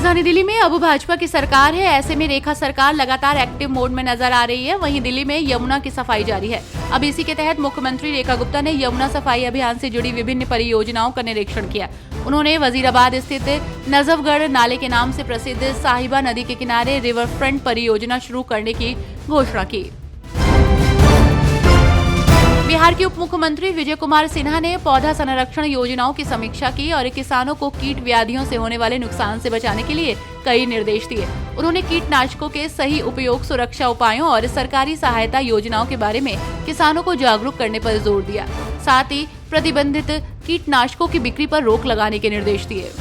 राजधानी दिल्ली में अब भाजपा की सरकार है। ऐसे में रेखा सरकार लगातार एक्टिव मोड में नजर आ रही है। वहीं दिल्ली में यमुना की सफाई जारी है। अब इसी के तहत मुख्यमंत्री रेखा गुप्ता ने यमुना सफाई अभियान से जुड़ी विभिन्न परियोजनाओं का निरीक्षण किया। उन्होंने वजीराबाद स्थित नजफगढ़ नाले के नाम से प्रसिद्ध साहिबा नदी के किनारे रिवर फ्रंट परियोजना शुरू करने की घोषणा की। बिहार के उप मुख्यमंत्री विजय कुमार सिन्हा ने पौधा संरक्षण योजनाओं की समीक्षा की और किसानों को कीट व्याधियों से होने वाले नुकसान से बचाने के लिए कई निर्देश दिए। उन्होंने कीटनाशकों के सही उपयोग, सुरक्षा उपायों और सरकारी सहायता योजनाओं के बारे में किसानों को जागरूक करने पर जोर दिया। साथ ही प्रतिबंधित कीटनाशकों की बिक्री पर रोक लगाने के निर्देश दिए।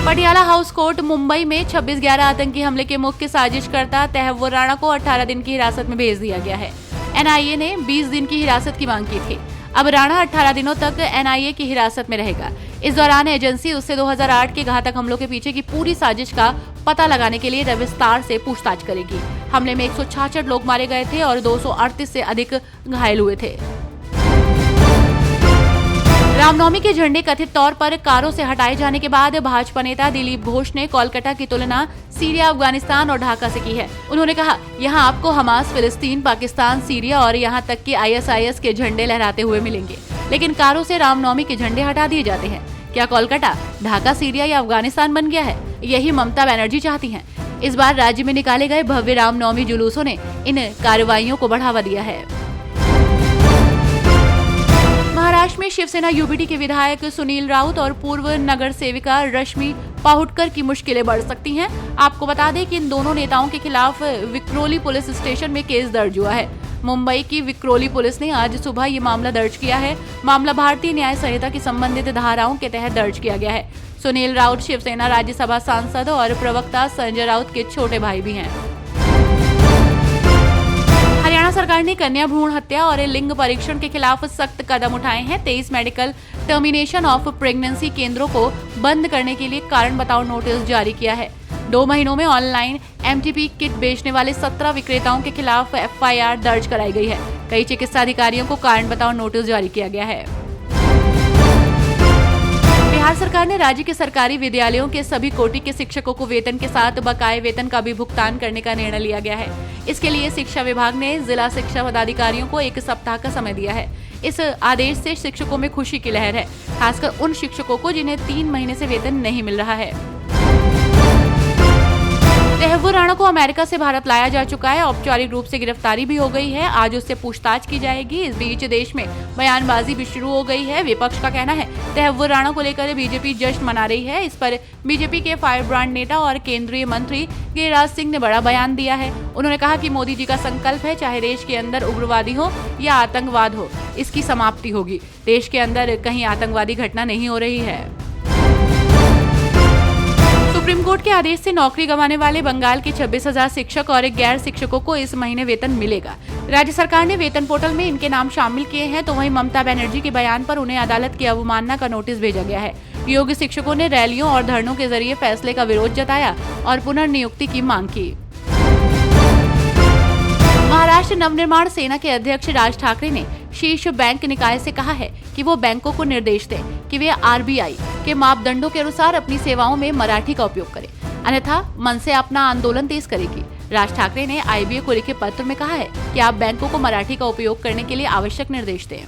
पटियाला हाउस कोर्ट मुंबई में 26/11 आतंकी हमले के मुख्य साजिशकर्ता तहव्वुर राणा को 18 दिन की हिरासत में भेज दिया गया है। एनआईए ने 20 दिन की हिरासत की मांग की थी। अब राणा 18 दिनों तक एनआईए की हिरासत में रहेगा। इस दौरान एजेंसी उससे 2008 के घातक हमलों के पीछे की पूरी साजिश का पता लगाने के लिए विस्तार से पूछताछ करेगी। हमले में 166 लोग मारे गए थे और 238 से अधिक घायल हुए थे। रामनवमी के झंडे कथित तौर पर कारों से हटाए जाने के बाद भाजपा नेता दिलीप घोष ने कोलकाता की तुलना सीरिया, अफगानिस्तान और ढाका से की है। उन्होंने कहा, यहाँ आपको हमास, फिलिस्तीन, पाकिस्तान, सीरिया और यहाँ तक कि आईएसआईएस के झंडे लहराते हुए मिलेंगे, लेकिन कारों से रामनवमी के झंडे हटा दिए जाते हैं। क्या कोलकाता, ढाका, सीरिया या अफगानिस्तान बन गया है? यही ममता बनर्जी चाहती हैं। इस बार राज्य में निकाले गए भव्य रामनवमी जुलूसों ने इन कार्रवाइयों को बढ़ावा दिया है। महाराष्ट्र में शिवसेना यूबीटी के विधायक सुनील राउत और पूर्व नगर सेविका रश्मि पाहुटकर की मुश्किलें बढ़ सकती हैं। आपको बता दें कि इन दोनों नेताओं के खिलाफ विक्रोली पुलिस स्टेशन में केस दर्ज हुआ है। मुंबई की विक्रोली पुलिस ने आज सुबह ये मामला दर्ज किया है। मामला भारतीय न्याय संहिता की संबंधित धाराओं के तहत दर्ज किया गया है। सुनील राउत शिवसेना राज्यसभा सांसद और प्रवक्ता संजय राउत के छोटे भाई भी हैं। हरियाणा सरकार ने कन्या भ्रूण हत्या और लिंग परीक्षण के खिलाफ सख्त कदम उठाए हैं। 23 मेडिकल टर्मिनेशन ऑफ प्रेगनेंसी केंद्रों को बंद करने के लिए कारण बताओ नोटिस जारी किया है। 2 महीनों में ऑनलाइन एमटीपी किट बेचने वाले 17 विक्रेताओं के खिलाफ एफआईआर दर्ज कराई गई है। कई चिकित्सा अधिकारियों को कारण बताओ नोटिस जारी किया गया है। बिहार सरकार ने राज्य के सरकारी विद्यालयों के सभी कोटि के शिक्षकों को वेतन के साथ बकाये वेतन का भी भुगतान करने का निर्णय लिया गया है। इसके लिए शिक्षा विभाग ने जिला शिक्षा पदाधिकारियों को 1 सप्ताह का समय दिया है। इस आदेश से शिक्षकों में खुशी की लहर है, खासकर उन शिक्षकों को जिन्हें 3 महीने से वेतन नहीं मिल रहा है। तहव्वुर राणा को अमेरिका से भारत लाया जा चुका है। औपचारिक रूप से गिरफ्तारी भी हो गई है। आज उससे पूछताछ की जाएगी। इस बीच देश में बयानबाजी भी शुरू हो गई है। विपक्ष का कहना है तहव्वुर राणा को लेकर बीजेपी जश्न मना रही है। इस पर बीजेपी के फायरब्रांड नेता और केंद्रीय मंत्री गिरिराज सिंह ने बड़ा बयान दिया है। उन्होंने कहा कि मोदी जी का संकल्प है, चाहे देश के अंदर उग्रवादी हो या आतंकवाद हो, इसकी समाप्ति होगी। देश के अंदर कहीं आतंकवादी घटना नहीं हो रही है। सुप्रीम कोर्ट के आदेश से नौकरी गंवाने वाले बंगाल के 26,000 शिक्षक और गैर शिक्षकों को इस महीने वेतन मिलेगा। राज्य सरकार ने वेतन पोर्टल में इनके नाम शामिल किए हैं। तो वहीं ममता बनर्जी के बयान पर उन्हें अदालत की अवमानना का नोटिस भेजा गया है। योग्य शिक्षकों ने रैलियों और धरनों के जरिए फैसले का विरोध जताया और पुनर्नियुक्ति की मांग की। महाराष्ट्र नवनिर्माण सेना के अध्यक्ष राज ठाकरे ने शीर्ष बैंक निकाय से कहा है कि वो बैंकों को निर्देश दें कि वे आरबीआई के मापदंडों के अनुसार अपनी सेवाओं में मराठी का उपयोग करें, अन्यथा मनसे अपना आंदोलन तेज करेगी। राज ठाकरे ने आईबीए को लिखे पत्र में कहा है कि आप बैंकों को मराठी का उपयोग करने के लिए आवश्यक निर्देश दें।